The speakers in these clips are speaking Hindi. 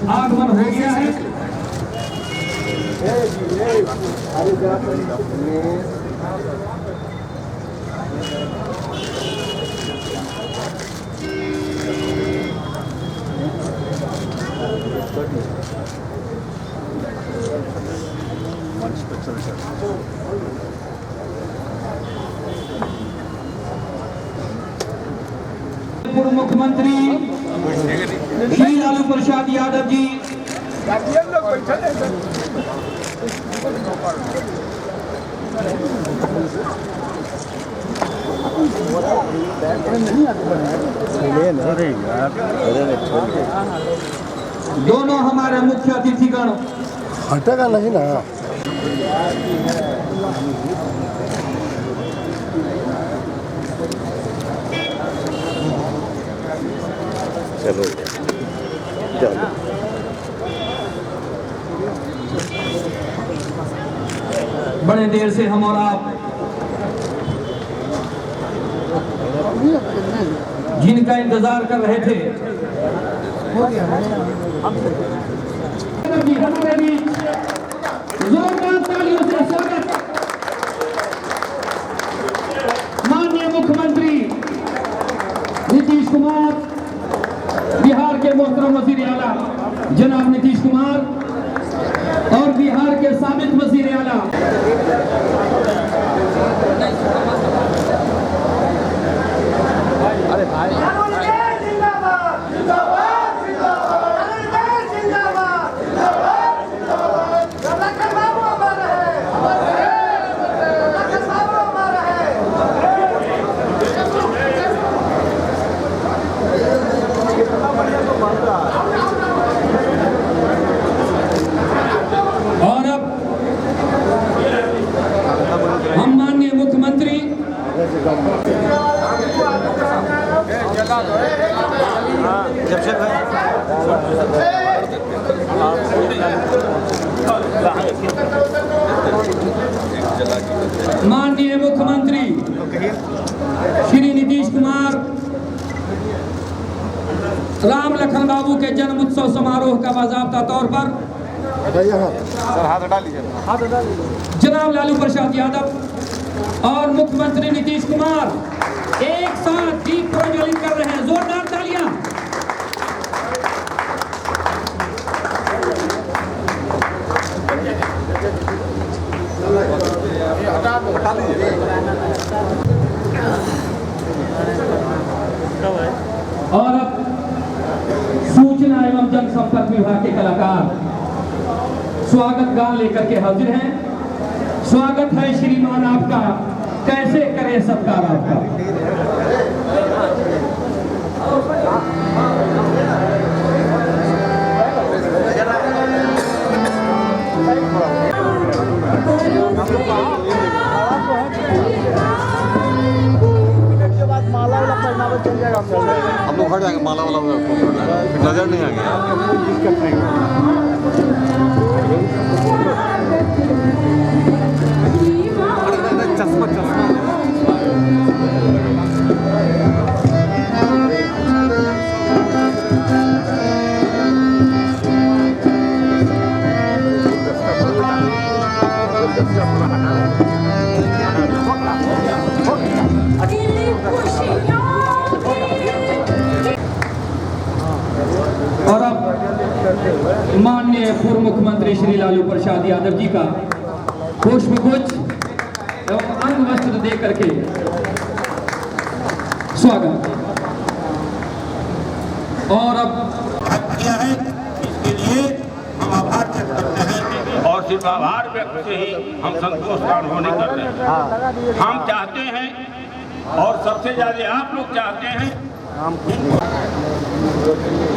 आगमन हो गया है। पूर्व मुख्यमंत्री श्री लालू प्रसाद यादव जी दोनों हमारे मुख्य अतिथिगण हटेगा नहीं ना। चलो चलो बड़े देर से हम और आप जिनका इंतजार कर रहे थे हमारे बीच जोरदार तालियों से स्वागत माननीय मुख्यमंत्री नीतीश कुमार, बिहार के मोहतरम वजीर आला जनाब नीतीश कुमार और बिहार के साबिक वजीर आला अरे भाई और अब हम माननीय मुख्यमंत्री माननीय मुख्यमंत्री श्री नीतीश कुमार राम लखन बाबू के जन्म उत्सव समारोह का बाज़ाब्ता तौर पर जनाब लालू प्रसाद यादव और मुख्यमंत्री नीतीश कुमार एक साथ दीप प्रज्वलित कर रहे हैं। जोरदार तालियां। और अब सूचना एवं जनसंपर्क विभाग के कलाकार स्वागत गान लेकर के हाजिर हैं। स्वागत है श्रीमान आपका, कैसे करें सत्कार आपका। हम लोग हट जाएंगे, माला वाला नजर नहीं आएंगे। चश्मा चश्मा और अब माननीय पूर्व मुख्यमंत्री श्री लालू प्रसाद यादव जी का पुष्पगुच्छ एवं अंग वस्त्र दे करके स्वागत। और अब किया है, इसके लिए हम आभार व्यक्त करते हैं और सिर्फ आभार व्यक्त से ही हम संतोष नहीं कर रहे हैं। हम चाहते हैं और सबसे ज्यादा आप लोग चाहते हैं।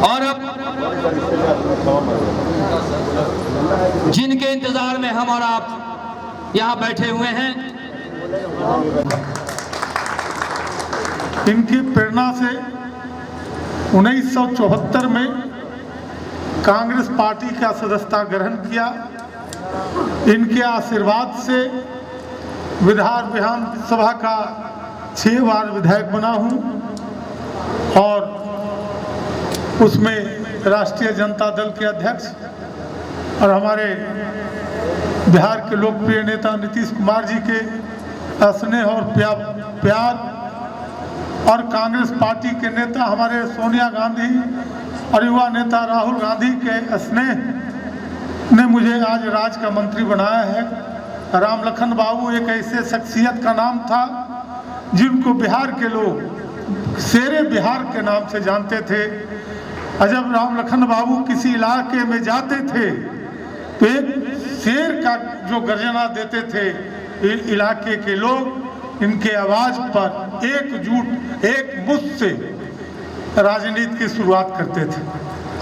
और अब जिनके इंतजार में हम और आप यहाँ बैठे हुए हैं, इनकी प्रेरणा से 1974 में कांग्रेस पार्टी का सदस्यता ग्रहण किया। इनके आशीर्वाद से विधानसभा का 6 बार विधायक बना हूं और उसमें राष्ट्रीय जनता दल के अध्यक्ष और हमारे बिहार के लोकप्रिय नेता नीतीश कुमार जी के स्नेह और प्यार और कांग्रेस पार्टी के नेता हमारे सोनिया गांधी और युवा नेता राहुल गांधी के स्नेह ने मुझे आज राज्य का मंत्री बनाया है। राम लखन बाबू एक ऐसे शख्सियत का नाम था जिनको बिहार के लोग शेरे बिहार के नाम से जानते थे। और जब राम लखन बाबू किसी इलाके में जाते थे तो एक शेर का जो गर्जना देते थे, इलाके के लोग इनके आवाज पर एकजुट एक मुश्त से राजनीति की शुरुआत करते थे।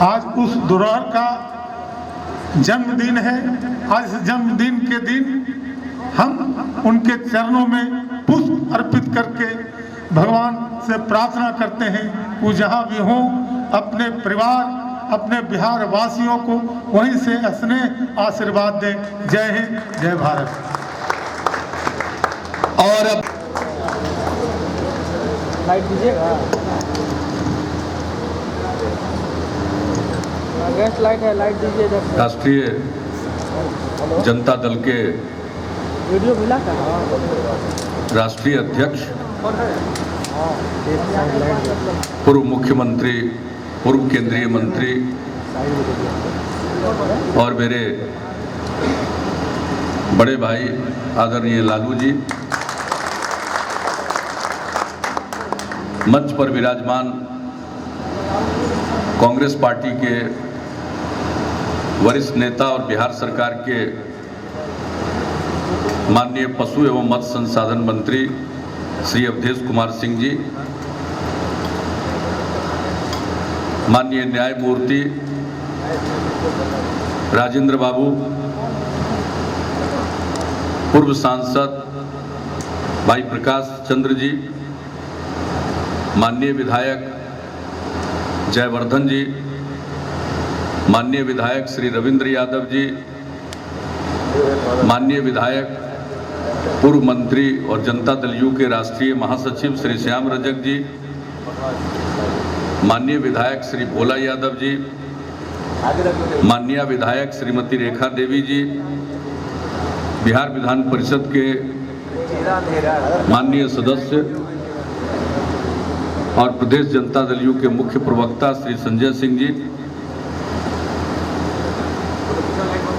आज उस दौर का जन्मदिन है। आज इस जन्मदिन के दिन हम उनके चरणों में पुष्प अर्पित करके भगवान से प्रार्थना करते हैं वो जहाँ भी हों अपने परिवार अपने बिहार वासियों को वहीं से स्नेह आशीर्वाद दें। जय हिंद, जय भारत। और अब लाइट दीजिएगा, गैस लाइट है, लाइट दीजिए। राष्ट्रीय जनता दल के वीडियो मिला था। राष्ट्रीय अध्यक्ष, पूर्व मुख्यमंत्री, पूर्व केंद्रीय मंत्री और मेरे बड़े भाई आदरणीय लालू जी, मंच पर विराजमान कांग्रेस पार्टी के वरिष्ठ नेता और बिहार सरकार के माननीय पशु एवं मत्स्य संसाधन मंत्री श्री अवधेश कुमार सिंह जी, माननीय न्यायमूर्ति राजेंद्र बाबू, पूर्व सांसद भाई प्रकाश चंद्र जी, माननीय विधायक जयवर्धन जी, माननीय विधायक श्री रविंद्र यादव जी, माननीय विधायक पूर्व मंत्री और जनता दल यू के राष्ट्रीय महासचिव श्री श्याम रजक जी, माननीय विधायक श्री भोला यादव जी, माननीय विधायक श्रीमती रेखा देवी जी, बिहार विधान परिषद के माननीय सदस्य और प्रदेश जनता दल यू के मुख्य प्रवक्ता श्री संजय सिंह जी,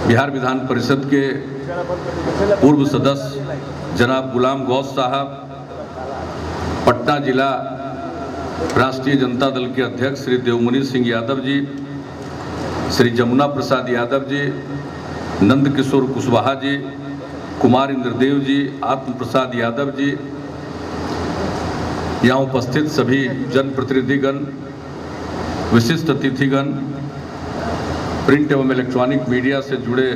बिहार विधान परिषद के पूर्व सदस्य जनाब गुलाम गौस साहब, पटना जिला राष्ट्रीय जनता दल के अध्यक्ष श्री देवमणि सिंह यादव जी, श्री जमुना प्रसाद यादव जी, नंद किशोर कुशवाहा जी, कुमार इंद्रदेव जी, आत्म प्रसाद यादव जी, यहाँ उपस्थित सभी जनप्रतिनिधिगण, विशिष्ट अतिथिगण, प्रिंट एवं इलेक्ट्रॉनिक मीडिया से जुड़े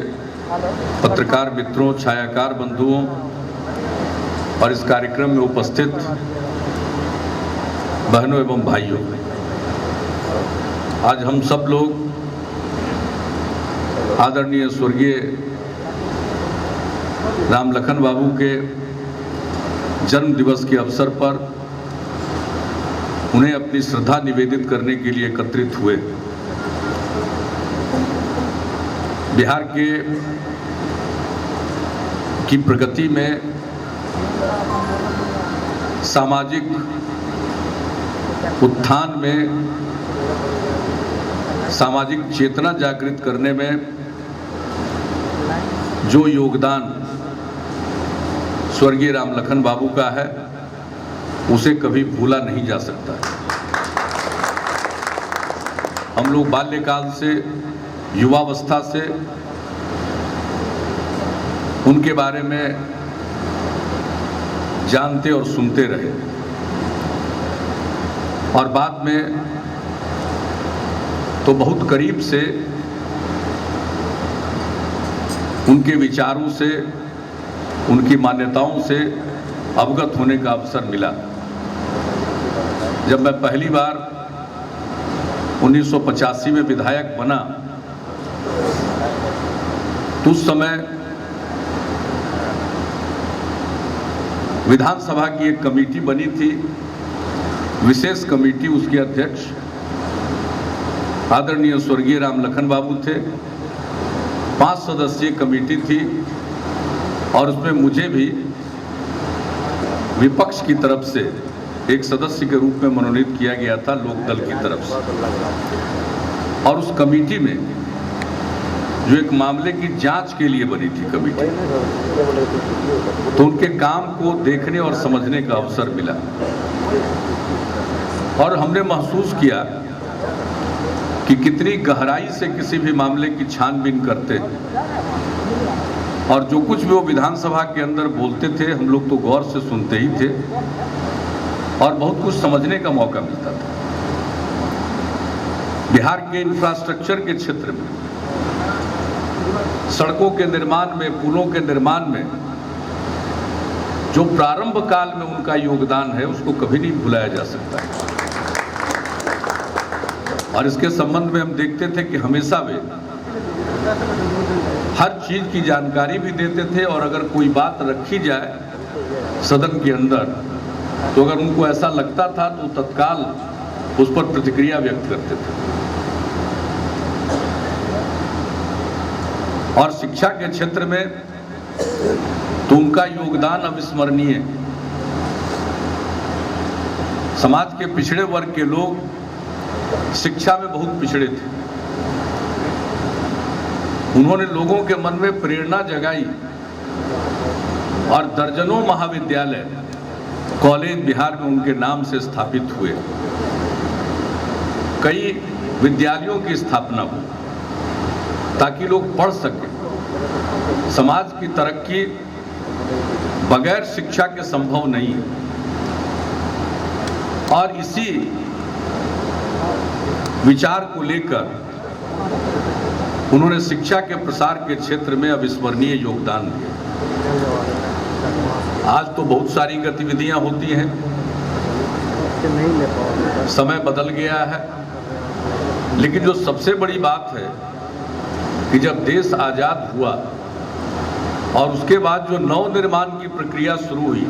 पत्रकार मित्रों, छायाकार बंधुओं और इस कार्यक्रम में उपस्थित बहनों एवं भाइयों, आज हम सब लोग आदरणीय स्वर्गीय राम लखन बाबू के जन्म दिवस के अवसर पर उन्हें अपनी श्रद्धा निवेदित करने के लिए एकत्रित हुए। बिहार की प्रगति में सामाजिक उत्थान में सामाजिक चेतना जागृत करने में जो योगदान स्वर्गीय राम लखन बाबू का है उसे कभी भूला नहीं जा सकता। हम लोग बाल्यकाल से, युवावस्था से उनके बारे में जानते और सुनते रहे और बाद में तो बहुत करीब से उनके विचारों से, उनकी मान्यताओं से अवगत होने का अवसर मिला। जब मैं पहली बार 1985 में विधायक बना तो उस समय विधानसभा की एक कमेटी बनी थी, विशेष कमेटी, उसके अध्यक्ष आदरणीय स्वर्गीय रामलखन बाबू थे। 5 सदस्यीय कमेटी थी और उसमें मुझे भी विपक्ष की तरफ से एक सदस्य के रूप में मनोनीत किया गया था लोकदल की तरफ से। और उस कमेटी में जो एक मामले की जांच के लिए बनी थी कमेटी, तो उनके काम को देखने और समझने का अवसर मिला और हमने महसूस किया कि कितनी गहराई से किसी भी मामले की छानबीन करते हैं और जो कुछ भी वो विधानसभा के अंदर बोलते थे हम लोग तो गौर से सुनते ही थे और बहुत कुछ समझने का मौका मिलता था। बिहार के इंफ्रास्ट्रक्चर के क्षेत्र में, सड़कों के निर्माण में, पुलों के निर्माण में जो प्रारंभ काल में उनका योगदान है उसको कभी नहीं भुलाया जा सकता है। और इसके संबंध में हम देखते थे कि हमेशा वे हर चीज की जानकारी भी देते थे और अगर कोई बात रखी जाए सदन के अंदर तो अगर उनको ऐसा लगता था तो तत्काल उस पर प्रतिक्रिया व्यक्त करते थे। और शिक्षा के क्षेत्र में तो उनका योगदान अविस्मरणीय है। समाज के पिछड़े वर्ग के लोग शिक्षा में बहुत पिछड़े थे। उन्होंने लोगों के मन में प्रेरणा जगाई और दर्जनों महाविद्यालय, कॉलेज बिहार में उनके नाम से स्थापित हुए। कई विद्यालयों की स्थापना हुई ताकि लोग पढ़ सकें। समाज की तरक्की बगैर शिक्षा के संभव नहीं है और इसी विचार को लेकर उन्होंने शिक्षा के प्रसार के क्षेत्र में अविस्मरणीय योगदान दिया। आज तो बहुत सारी गतिविधियां होती हैं, समय बदल गया है, लेकिन जो सबसे बड़ी बात है कि जब देश आजाद हुआ और उसके बाद जो नव निर्माण की प्रक्रिया शुरू हुई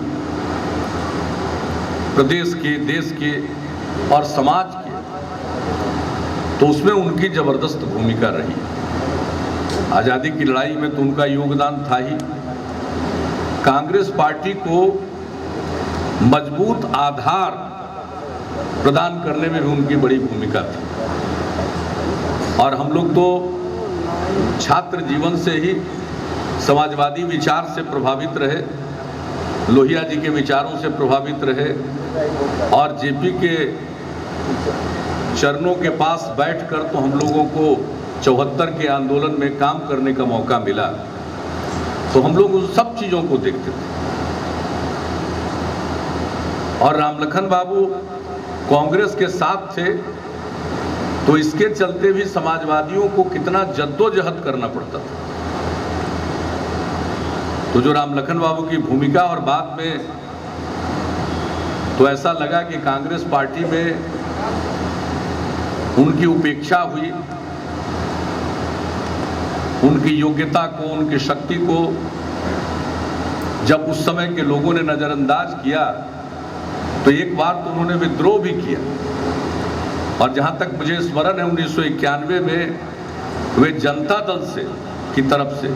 प्रदेश के, देश के और समाज के, तो उसमें उनकी जबरदस्त भूमिका रही। आज़ादी की लड़ाई में तो उनका योगदान था ही। कांग्रेस पार्टी को मजबूत आधार प्रदान करने में भी उनकी बड़ी भूमिका थी। और हम लोग तो छात्र जीवन से ही समाजवादी विचार से प्रभावित रहे, लोहिया जी के विचारों से प्रभावित रहे और जेपी के चरणों के पास बैठकर तो हम लोगों को 74 के आंदोलन में काम करने का मौका मिला। तो हम लोग उन सब चीज़ों को देखते थे। और रामलखन बाबू कांग्रेस के साथ थे तो इसके चलते भी समाजवादियों को कितना जद्दोजहद करना पड़ता था। तो जो रामलखन बाबू की भूमिका और बाद में तो ऐसा लगा कि कांग्रेस पार्टी में उनकी उपेक्षा हुई, उनकी योग्यता को, उनकी शक्ति को जब उस समय के लोगों ने नज़रअंदाज किया तो एक बार तो उन्होंने विद्रोह भी किया। और जहाँ तक मुझे स्मरण है 1991 में वे जनता दल से की तरफ से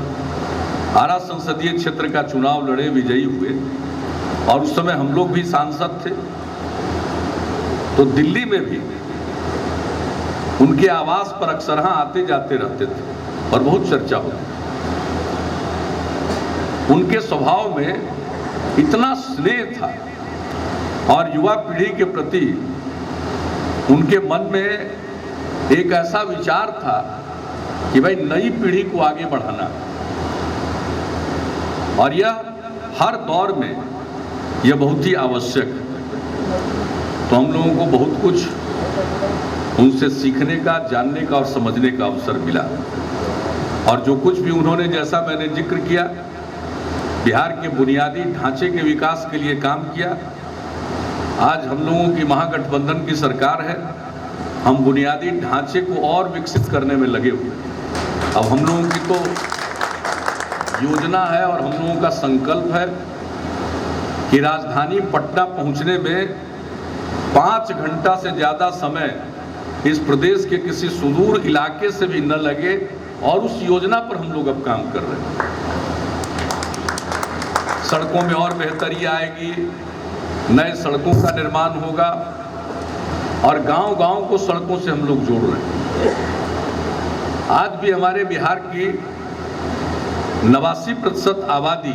आरा संसदीय क्षेत्र का चुनाव लड़े, विजयी हुए और उस समय हम लोग भी सांसद थे। तो दिल्ली में भी उनके आवास पर अक्सर आते जाते रहते थे और बहुत चर्चा होती। उनके स्वभाव में इतना स्नेह था और युवा पीढ़ी के प्रति उनके मन में एक ऐसा विचार था कि भाई नई पीढ़ी को आगे बढ़ाना, और यह हर दौर में यह बहुत ही आवश्यक है। तो हम लोगों को बहुत कुछ उनसे सीखने का, जानने का और समझने का अवसर मिला। और जो कुछ भी उन्होंने, जैसा मैंने जिक्र किया, बिहार के बुनियादी ढांचे के विकास के लिए काम किया। आज हम लोगों की महागठबंधन की सरकार है, हम बुनियादी ढांचे को और विकसित करने में लगे हुए। अब हम लोगों की तो योजना है और हम लोगों का संकल्प है कि राजधानी पटना पहुंचने में 5 घंटा से ज़्यादा समय इस प्रदेश के किसी सुदूर इलाके से भी न लगे, और उस योजना पर हम लोग अब काम कर रहे हैं। सड़कों में और बेहतरी आएगी, नए सड़कों का निर्माण होगा और गांव-गांव को सड़कों से हम लोग जोड़ रहे हैं। आज भी हमारे बिहार की 89% आबादी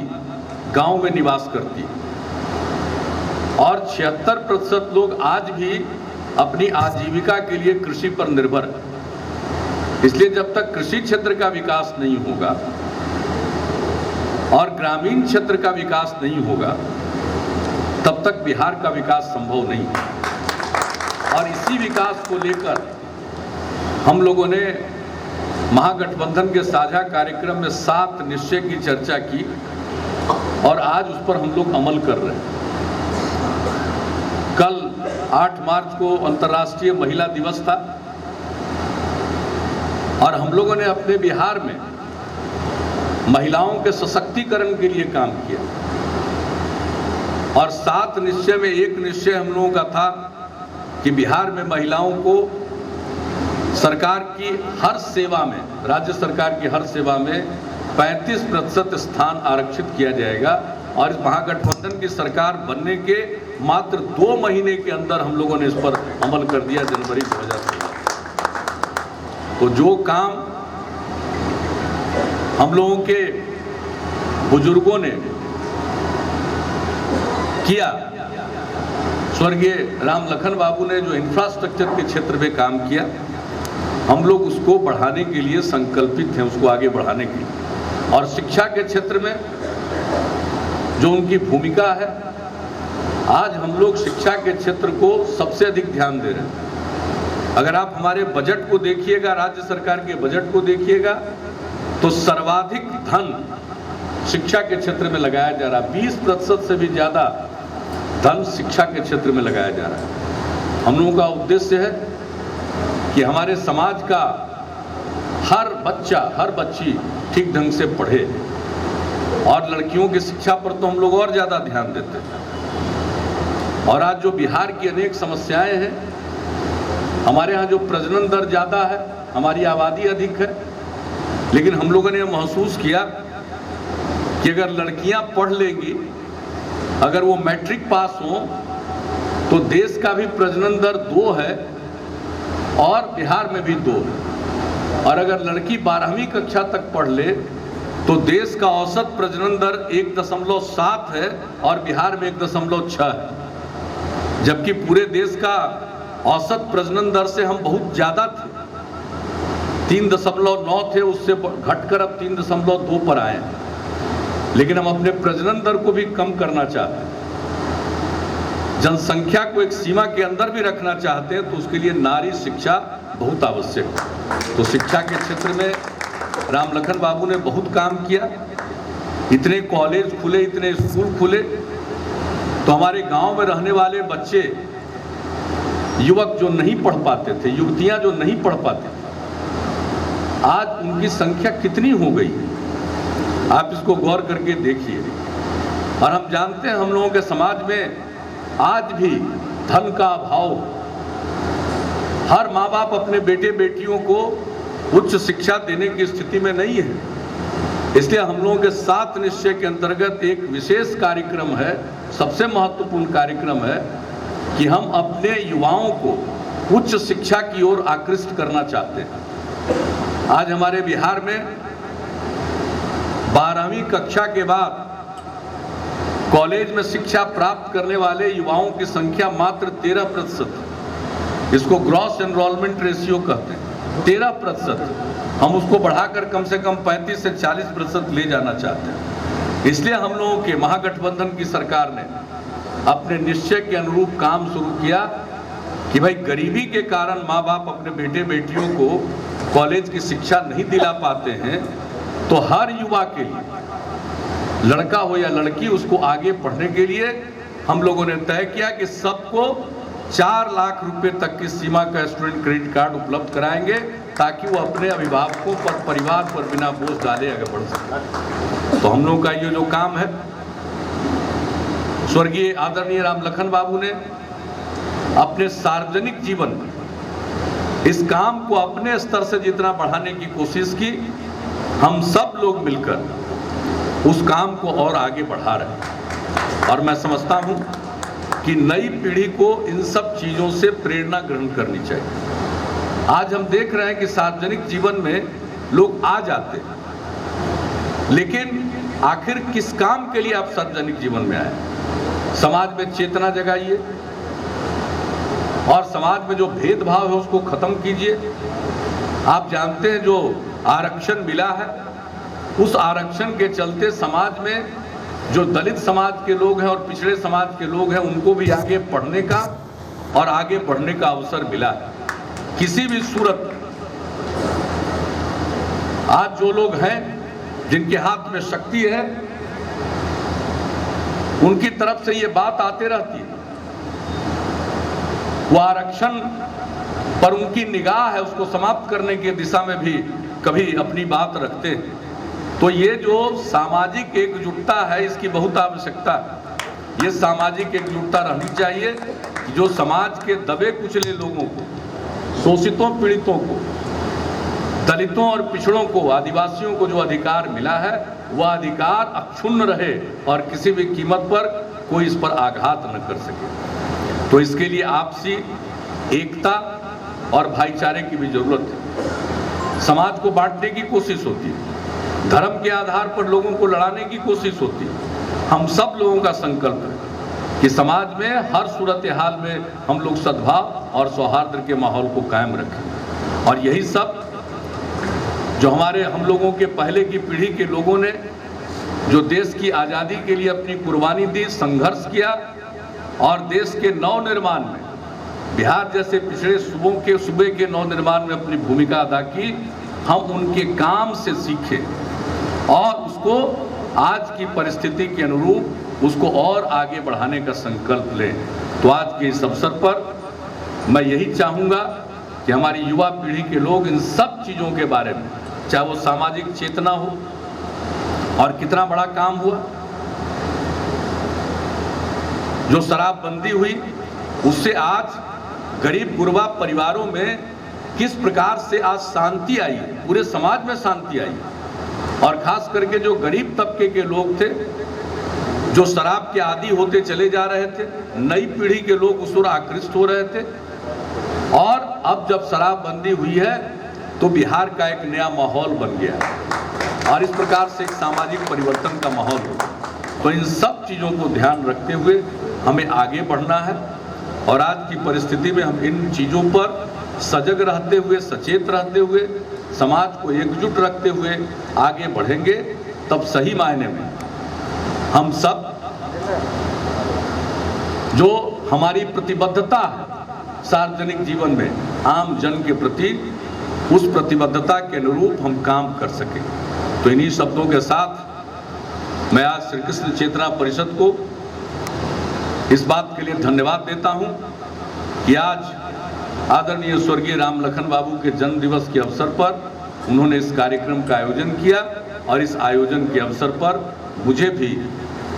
गांव में निवास करती है और 76% लोग आज भी अपनी आजीविका के लिए कृषि पर निर्भर है। इसलिए जब तक कृषि क्षेत्र का विकास नहीं होगा और ग्रामीण क्षेत्र का विकास नहीं होगा, तब तक बिहार का विकास संभव नहीं है। और इसी विकास को लेकर हम लोगों ने महागठबंधन के साझा कार्यक्रम में 7 निश्चय की चर्चा की और आज उस पर हम लोग अमल कर रहे हैं। कल 8 मार्च को अंतर्राष्ट्रीय महिला दिवस था और हम लोगों ने अपने बिहार में महिलाओं के सशक्तिकरण के लिए काम किया और 7 निश्चय में एक निश्चय हम लोगों का था कि बिहार में महिलाओं को सरकार की हर सेवा में, राज्य सरकार की हर सेवा में 35% स्थान आरक्षित किया जाएगा। और इस महागठबंधन की सरकार बनने के मात्र 2 महीने के अंदर हम लोगों ने इस पर अमल कर दिया, जनवरी 2016। तो जो काम हम लोगों के बुजुर्गों ने किया, स्वर्गीय राम लखन बाबू ने जो इंफ्रास्ट्रक्चर के क्षेत्र में काम किया, हम लोग उसको बढ़ाने के लिए संकल्पित हैं, उसको आगे बढ़ाने के लिए। और शिक्षा के क्षेत्र में जो उनकी भूमिका है, आज हम लोग शिक्षा के क्षेत्र को सबसे अधिक ध्यान दे रहे हैं। अगर आप हमारे बजट को देखिएगा, राज्य सरकार के बजट को देखिएगा, तो सर्वाधिक धन शिक्षा के क्षेत्र में लगाया जा रहा है। 20% से भी ज़्यादा धन शिक्षा के क्षेत्र में लगाया जा रहा है। हम लोगों का उद्देश्य है कि हमारे समाज का हर बच्चा, हर बच्ची ठीक ढंग से पढ़े और लड़कियों की शिक्षा पर तो हम लोग और ज़्यादा ध्यान देते हैं। और आज जो बिहार की अनेक समस्याएं हैं, हमारे यहाँ जो प्रजनन दर ज़्यादा है, हमारी आबादी अधिक है, लेकिन हम लोगों ने महसूस किया कि अगर लड़कियाँ पढ़ लेंगी, अगर वो मैट्रिक पास हों, तो देश का भी प्रजनन दर 2 है और बिहार में भी 2 है। और अगर लड़की 12वीं कक्षा तक पढ़ ले तो देश का औसत प्रजनन दर 1.7 है और बिहार में 1.6 है, जबकि पूरे देश का औसत प्रजनन दर से हम बहुत ज़्यादा थे। 3.9 थे, उससे घटकर अब 3.2 पर आए हैं। लेकिन हम अपने प्रजनन दर को भी कम करना चाहते हैं, जनसंख्या को एक सीमा के अंदर भी रखना चाहते हैं, तो उसके लिए नारी शिक्षा बहुत आवश्यक है। तो शिक्षा के क्षेत्र में राम लखन बाबू ने बहुत काम किया। इतने कॉलेज खुले, इतने स्कूल खुले, तो हमारे गांव में रहने वाले बच्चे, युवक जो नहीं पढ़ पाते थे, युवतियां जो नहीं पढ़ पाते थे, आज उनकी संख्या कितनी हो गई, आप इसको गौर करके देखिए। और हम जानते हैं हम लोगों के समाज में आज भी धन का अभाव, हर माँ बाप अपने बेटे बेटियों को उच्च शिक्षा देने की स्थिति में नहीं है। इसलिए हम लोगों के 7 निश्चय के अंतर्गत एक विशेष कार्यक्रम है, सबसे महत्वपूर्ण कार्यक्रम है कि हम अपने युवाओं को उच्च शिक्षा की ओर आकृष्ट करना चाहते हैं। आज हमारे बिहार में 12वीं कक्षा के बाद कॉलेज में शिक्षा प्राप्त करने वाले युवाओं की संख्या मात्र 13%। इसको ग्रॉस एनरोलमेंट रेशियो कहते हैं, 13%। हम उसको बढ़ाकर कम से कम 35 से 40% ले जाना चाहते हैं। इसलिए हम लोगों के महागठबंधन की सरकार ने अपने निश्चय के अनुरूप काम शुरू किया कि भाई गरीबी के कारण माँ बाप अपने बेटे बेटियों को कॉलेज की शिक्षा नहीं दिला पाते हैं, तो हर युवा के लिए, लड़का हो या लड़की, उसको आगे पढ़ने के लिए हम लोगों ने तय किया कि सबको 4 लाख रुपए तक की सीमा का स्टूडेंट क्रेडिट कार्ड उपलब्ध कराएंगे, ताकि वो अपने अभिभावकों पर, परिवार पर बिना बोझ डाले आगे बढ़ सकें। तो हम लोग का ये जो काम है, स्वर्गीय आदरणीय राम लखन बाबू ने अपने सार्वजनिक जीवन में इस काम को अपने स्तर से जितना बढ़ाने की कोशिश की, हम सब लोग मिलकर उस काम को और आगे बढ़ा रहे हैं। और मैं समझता हूं कि नई पीढ़ी को इन सब चीज़ों से प्रेरणा ग्रहण करनी चाहिए। आज हम देख रहे हैं कि सार्वजनिक जीवन में लोग आ जाते हैं, लेकिन आखिर किस काम के लिए आप सार्वजनिक जीवन में आए? समाज में चेतना जगाइए और समाज में जो भेदभाव है उसको खत्म कीजिए। आप जानते हैं जो आरक्षण मिला है, उस आरक्षण के चलते समाज में जो दलित समाज के लोग हैं और पिछड़े समाज के लोग हैं, उनको भी आगे पढ़ने का और आगे बढ़ने का अवसर मिला है। किसी भी सूरत आज जो लोग हैं जिनके हाथ में शक्ति है, उनकी तरफ से ये बात आते रहती है, वो आरक्षण पर उनकी निगाह है, उसको समाप्त करने की दिशा में भी कभी अपनी बात रखते हैं। तो ये जो सामाजिक एकजुटता है, इसकी बहुत आवश्यकता है। ये सामाजिक एकजुटता रहनी चाहिए जो समाज के दबे कुचले लोगों को, शोषितों पीड़ितों को, दलितों और पिछड़ों को, आदिवासियों को जो अधिकार मिला है, वह अधिकार अक्षुण्ण रहे और किसी भी कीमत पर कोई इस पर आघात न कर सके। तो इसके लिए आपसी एकता और भाईचारे की भी जरूरत है। समाज को बांटने की कोशिश होती है, धर्म के आधार पर लोगों को लड़ाने की कोशिश होती है। हम सब लोगों का संकल्प है कि समाज में हर सूरत हाल में हम लोग सद्भाव और सौहार्द के माहौल को कायम रखें। और यही सब जो हमारे हम लोगों के पहले की पीढ़ी के लोगों ने जो देश की आज़ादी के लिए अपनी कुर्बानी दी, संघर्ष किया और देश के नवनिर्माण में, बिहार जैसे पिछड़े सूबे के नवनिर्माण में अपनी भूमिका अदा की, हम उनके काम से सीखें और उसको आज की परिस्थिति के अनुरूप उसको और आगे बढ़ाने का संकल्प लें। तो आज के इस अवसर पर मैं यही चाहूँगा कि हमारी युवा पीढ़ी के लोग इन सब चीज़ों के बारे में, चाहे वो सामाजिक चेतना हो, और कितना बड़ा काम हुआ जो शराबबंदी हुई, उससे आज गरीब गुरबा परिवारों में किस प्रकार से आज शांति आई, पूरे समाज में शांति आई। और खास करके जो गरीब तबके के लोग थे, जो शराब के आदी होते चले जा रहे थे, नई पीढ़ी के लोग उस ओर आकृष्ट हो रहे थे। और अब जब शराबबंदी हुई है तो बिहार का एक नया माहौल बन गया और इस प्रकार से एक सामाजिक परिवर्तन का माहौल हो। तो इन सब चीज़ों को ध्यान रखते हुए हमें आगे बढ़ना है और आज की परिस्थिति में हम इन चीज़ों पर सजग रहते हुए, सचेत रहते हुए, समाज को एकजुट रखते हुए आगे बढ़ेंगे। तब सही मायने में हम सब जो हमारी प्रतिबद्धता है सार्वजनिक जीवन में आम जन के प्रति, उस प्रतिबद्धता के अनुरूप हम काम कर सकें। तो इन्हीं शब्दों के साथ मैं आज श्री कृष्ण चेतना परिषद को इस बात के लिए धन्यवाद देता हूं कि आज आदरणीय स्वर्गीय राम लखन बाबू के जन्म दिवस के अवसर पर उन्होंने इस कार्यक्रम का आयोजन किया और इस आयोजन के अवसर पर मुझे भी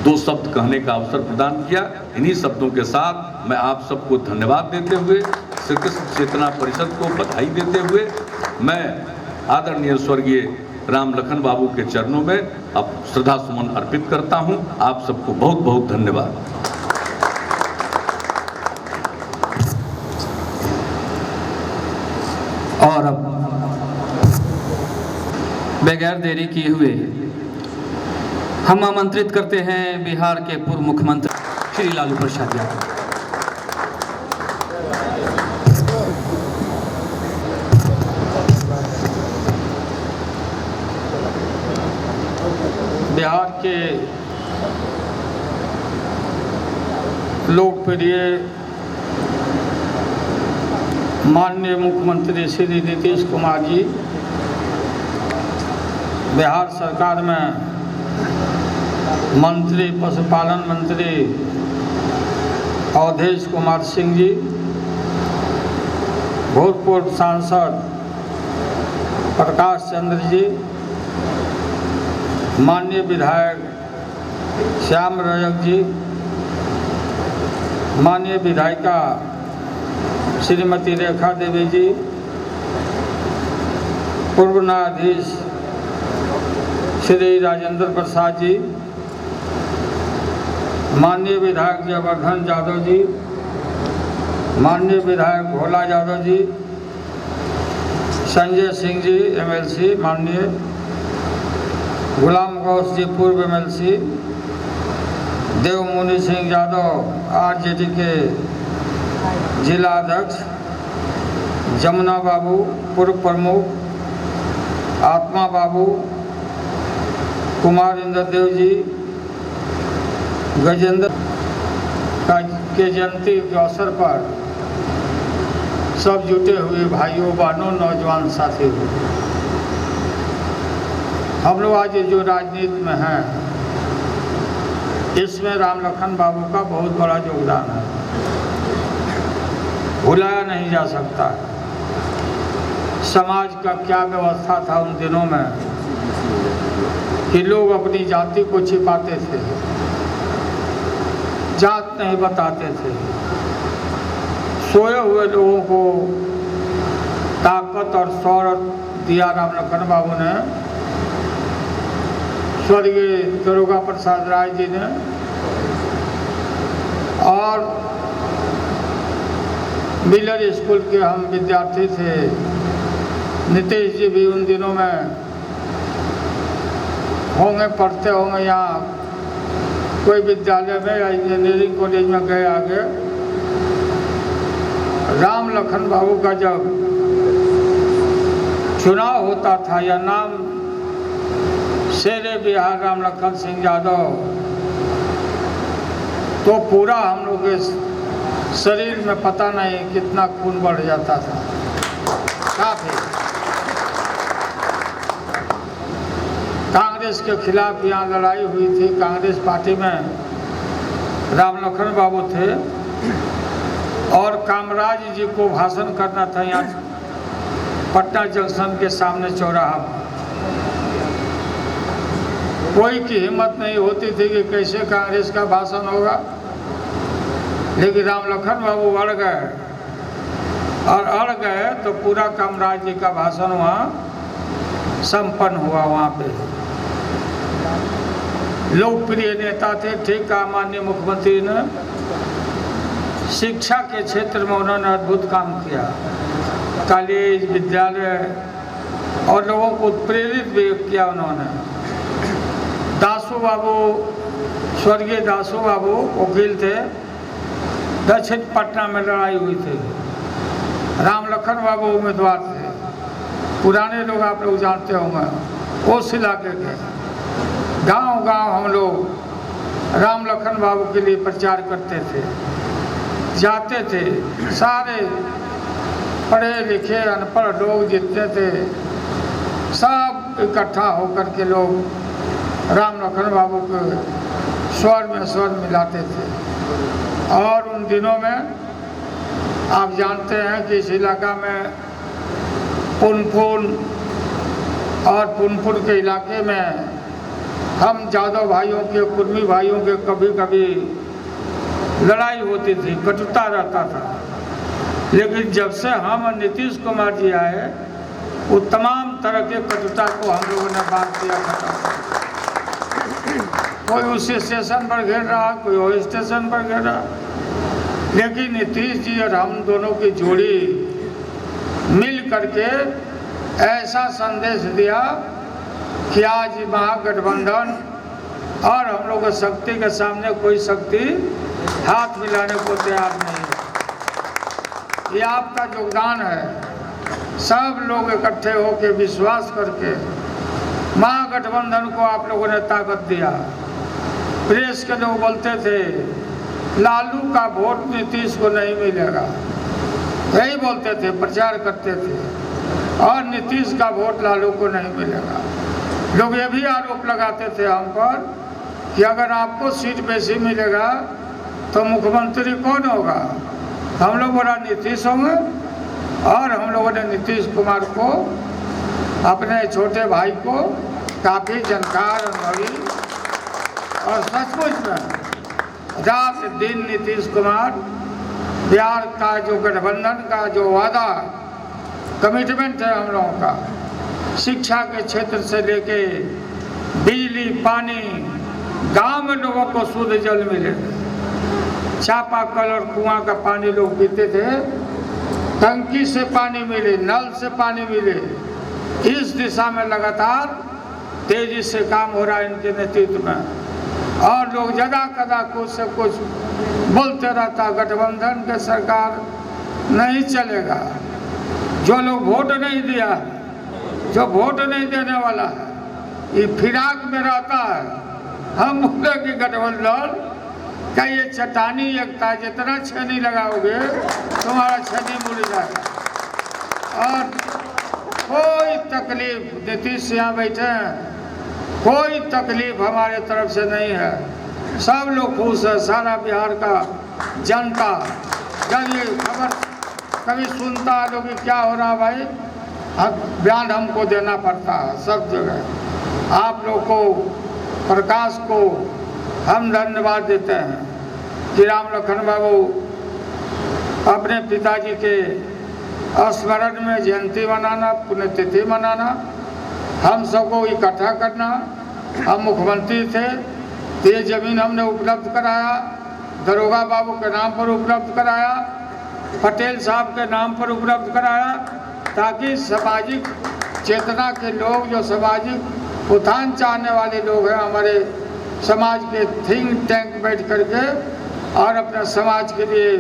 दो शब्द कहने का अवसर प्रदान किया। इन्हीं शब्दों के साथ मैं आप सबको धन्यवाद देते हुए, श्री कृष्ण चेतना परिषद को बधाई देते हुए, मैं आदरणीय स्वर्गीय राम लखन बाबू के चरणों में अब श्रद्धा सुमन अर्पित करता हूं। आप सबको बहुत बहुत धन्यवाद। और अब बगैर देरी किए हुए हम आमंत्रित करते हैं बिहार के पूर्व मुख्यमंत्री श्री लालू प्रसाद यादव। बिहार के लोकप्रिय माननीय मुख्यमंत्री श्री नीतीश कुमार जी, बिहार सरकार में मंत्री, पशुपालन मंत्री अवधेश कुमार सिंह जी, भूतपूर्व सांसद प्रकाश चंद्र जी, माननीय विधायक श्याम रजक जी, माननीय विधायिका श्रीमती रेखा देवी जी, पूर्व न्यायाधीश श्री राजेंद्र प्रसाद जी, माननीय विधायक जयवर्धन यादव जी, माननीय विधायक भोला यादव जी, संजय सिंह जी एमएलसी, माननीय गुलाम गौस जी पूर्व एमएलसी, देवमुनि सिंह यादव आरजेडी के जिला अध्यक्ष, जमुना बाबू पूर्व प्रमुख, आत्मा बाबू, कुमार इंद्रदेव जी, गजेंद्र के जयंती के अवसर पर सब जुटे हुए भाइयों बहनों नौजवान साथी, हम लोग आज जो राजनीति में हैं इसमें राम लखन बाबू का बहुत बड़ा योगदान है, भुलाया नहीं जा सकता। समाज का क्या व्यवस्था था उन दिनों में कि लोग अपनी जाति को छिपाते थे, जात नहीं बताते थे, सोए हुए लोगों को ताकत और शौहरत दिया राम लखन बाबू ने, स्वर्गीय दरोगा प्रसाद राय जी ने, और मिलर स्कूल के हम विद्यार्थी थे, नीतीश जी भी उन दिनों में होंगे, पढ़ते होंगे यहाँ कोई विद्यालय में या इंजीनियरिंग कॉलेज में गए आगे। राम लखन बाबू का जब चुनाव होता था या नाम शेरे बिहार राम लखन सिंह यादव, तो पूरा हम लोग के शरीर में पता नहीं कितना खून बढ़ जाता था, काफी। कांग्रेस के खिलाफ यहाँ लड़ाई हुई थी, कांग्रेस पार्टी में राम लखन बाबू थे और कामराज जी को भाषण करना था यहाँ पटना जंक्शन के सामने चौराहा पर। कोई की हिम्मत नहीं होती थी कि कैसे कांग्रेस का भाषण होगा, लेकिन राम लखन बाबू अड़ गए और अड़ गए तो पूरा कामराज जी का भाषण वहाँ संपन्न हुआ। वहाँ पे लोकप्रिय नेता थे, ठीक कहा माननीय मुख्यमंत्री ने, शिक्षा के क्षेत्र में उन्होंने अद्भुत काम किया, कॉलेज विद्यालय और लोगों को प्रेरित भी किया उन्होंने। दासू बाबू, स्वर्गीय दासू बाबू वकील थे, दक्षिण पटना में लड़ाई हुई थी, राम लखन बाबू उम्मीदवार थे, पुराने लोग आप लोग जानते होंगे। उस इलाके के गांव गांव हम लोग राम लखन बाबू के लिए प्रचार करते थे, जाते थे, सारे पढ़े लिखे अनपढ़ लोग जितने थे सब इकट्ठा होकर के लोग राम लखन बाबू के स्वर में स्वर मिलाते थे। और उन दिनों में आप जानते हैं कि इस इलाका में पुनपुन और पुनपुन के इलाके में हम यादव भाइयों के, कुर्मी भाइयों के कभी कभी लड़ाई होती थी, कटुता रहता था। लेकिन जब से हम नीतीश कुमार जी आए, वो तमाम तरह के कटुता को हम लोगों ने बात किया था। कोई उस स्टेशन पर घेर रहा, कोई और स्टेशन पर घेर रहा, लेकिन नीतीश जी और हम दोनों की जोड़ी मिल करके ऐसा संदेश दिया कि आज महागठबंधन और हम लोग की शक्ति के सामने कोई शक्ति हाथ मिलाने को तैयार नहीं है। ये आपका योगदान है। सब लोग इकट्ठे होकर विश्वास करके महागठबंधन को आप लोगों ने ताकत दिया। प्रेस के लोग बोलते थे लालू का वोट नीतीश को नहीं मिलेगा, यही बोलते थे, प्रचार करते थे, और नीतीश का वोट लालू को नहीं मिलेगा। लोग ये भी आरोप लगाते थे हम पर कि अगर आपको सीट बेसी मिलेगा तो मुख्यमंत्री कौन होगा? हम लोग बोला नीतीश होंगे। और हम लोगों ने नीतीश कुमार को, अपने छोटे भाई को, काफ़ी जानकार अनुभवी, और सचमुच में रात दिन नीतीश कुमार बिहार का जो गठबंधन का जो वादा कमिटमेंट है हम लोगों का, शिक्षा के क्षेत्र से लेके बिजली, पानी, गांव में लोगों को शुद्ध जल मिले। चापाकल और कुआं का पानी लोग पीते थे, टंकी से पानी मिले, नल से पानी मिले। इस दिशा में लगातार तेजी से काम हो रहा है इनके नेतृत्व में। और लोग जदा कदा कुछ से कुछ बोलते रहता, गठबंधन के सरकार नहीं चलेगा। जो लोग वोट नहीं दिया है, जो वोट नहीं देने वाला है, ये फिराक में रहता है। हम बोले कि गठबंधन का ये चट्टानी एकता, जितना छेनी लगाओगे तुम्हारा छेनी मुड़ जाएगा। और कोई तकलीफ, नीतीश यहाँ बैठे हैं, कोई तकलीफ हमारे तरफ से नहीं है। सब लोग खुश है, सारा बिहार का जनता। जब ये खबर कभी सुनता है लोग कि क्या हो रहा भाई, बयान हमको देना पड़ता है सब जगह। आप लोग को, प्रकाश को हम धन्यवाद देते हैं कि राम लखन बाबू अपने पिताजी के स्मरण में जयंती मनाना, पुण्यतिथि मनाना, हम सबको इकट्ठा करना। हम मुख्यमंत्री थे तो ये ज़मीन हमने उपलब्ध कराया, दरोगा बाबू के नाम पर उपलब्ध कराया, पटेल साहब के नाम पर उपलब्ध कराया, ताकि सामाजिक चेतना के लोग, जो सामाजिक उत्थान चाहने वाले लोग हैं, हमारे समाज के थिंक टैंक बैठ करके और अपने समाज के लिए,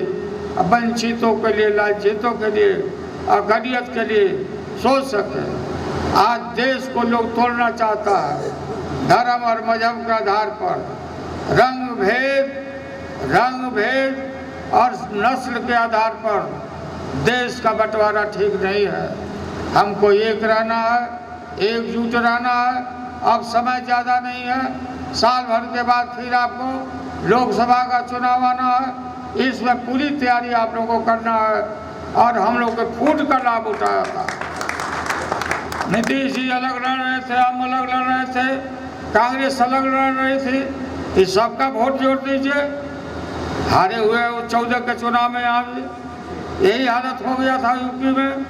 वंचितों के लिए, लांछितों के लिए, अकलियत के लिए सोच सके। आज देश को लोग तोड़ना चाहता है धर्म और मजहब के आधार पर, रंग भेद और नस्ल के आधार पर देश का बंटवारा ठीक नहीं है। हमको एक रहना है, एकजुट रहना है। अब समय ज़्यादा नहीं है, साल भर के बाद फिर आपको लोकसभा का चुनाव आना है। इसमें पूरी तैयारी आप लोगों को करना है। और हम लोग के फूट का लाभ उठाया था। नीतीश जी अलग लड़ रहे थे, हम अलग लड़ रहे थे, कांग्रेस अलग लड़ रही थी। इस सबका वोट जोड़ दीजिए। हारे हुए 14 के चुनाव में यहाँ भी यही हालत हो गया था यूपी में।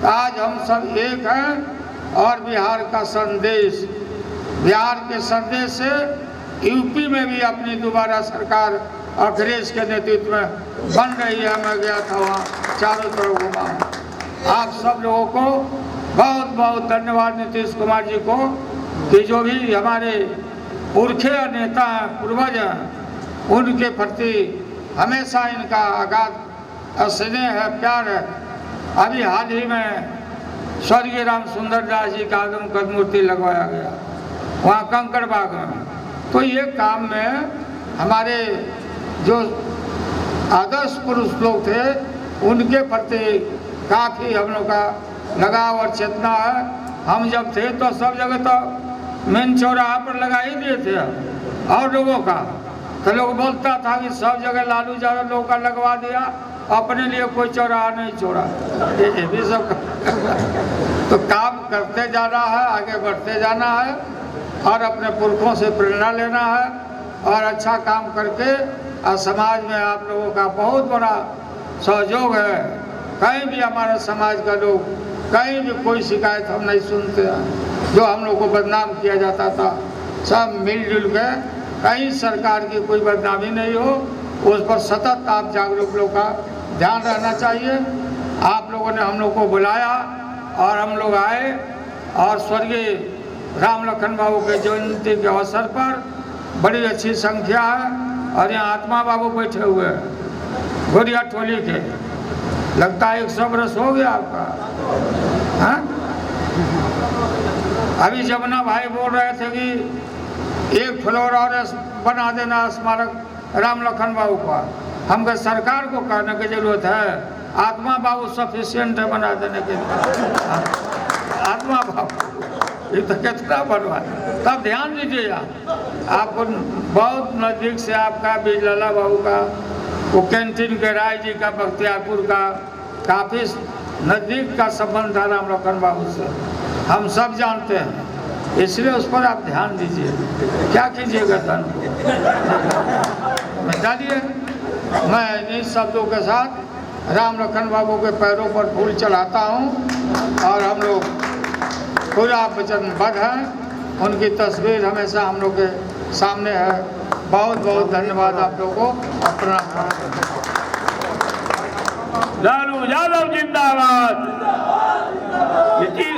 आज हम सब एक हैं और बिहार का संदेश, बिहार के संदेश से यूपी में भी अपनी दोबारा सरकार अखिलेश के नेतृत्व में बन रही है। मैं गया था वहाँ, चारों तरफ घुमा। आप सब लोगों को बहुत बहुत धन्यवाद नीतीश कुमार जी को कि जो भी हमारे पुरखे नेता हैं, पूर्वज हैं, उनके प्रति हमेशा इनका अगाध स्नेह है, प्यार है। अभी हाल ही में स्वर्गीय राम सुंदर दास जी का आदमकद मूर्ति लगवाया गया वहाँ कंकड़ बाग में। तो ये काम में हमारे जो आदर्श पुरुष लोग थे, उनके प्रति काफ़ी हम लोग का लगाव और चेतना है। हम जब थे तो सब जगह तो मेन चौराहा पर लगा ही दिए थे और लोगों का, तो लोग बोलता था कि सब जगह लालू यादव लोगों का लगवा दिया, अपने लिए कोई चौराहा नहीं छोड़ा। ये भी सब तो काम करते जाना है, आगे बढ़ते जाना है और अपने पुरखों से प्रेरणा लेना है और अच्छा काम करके और समाज में आप लोगों का बहुत बड़ा सहयोग है। कहीं भी हमारे समाज का लोग, कहीं भी कोई शिकायत हम नहीं सुनते हैं। जो हम लोग को बदनाम किया जाता था, सब मिलजुल के, कहीं सरकार की कोई बदनामी नहीं हो, उस पर सतत आप जागरूक लोग का ध्यान रहना चाहिए। आप लोगों ने हम लोग को बुलाया और हम लोग आए और स्वर्गीय राम लखन बाबू के जयंती के अवसर पर बड़ी अच्छी संख्या है। और यहाँ आत्मा बाबू बैठे हुए हैं गोरिया टोली के, लगता है 100 वर्ष हो गया आपका। हाँ, अभी जमुना भाई बोल रहे थे कि 1 फ्लोर और बना देना स्मारक राम लखन बाबू का। हमको सरकार को कहने की जरूरत है, आत्मा बाबू सफिशिएंट है बना देने के लिए। आत्मा बाबू ये तो कितना बनवाए, तब ध्यान दीजिएगा। आपको बहुत नज़दीक से आपका बिजलाला बाबू का, वो कैंटीन के राय जी का, बख्तियारपुर का काफ़ी नज़दीक का संबंध था राम लखन बाबू से, हम सब जानते हैं। इसलिए उस पर आप ध्यान दीजिए। क्या कीजिएगा धन को डालिए। मैं इन शब्दों के साथ राम लखन बाबू के पैरों पर फूल चढ़ाता हूँ और हम लोग पूरा वचनबद्ध हैं। उनकी तस्वीर हमेशा हम लोग के सामने है। बहुत बहुत धन्यवाद आप लोगों को और प्रणाम। लालू यादव जिंदाबाद, नीतीश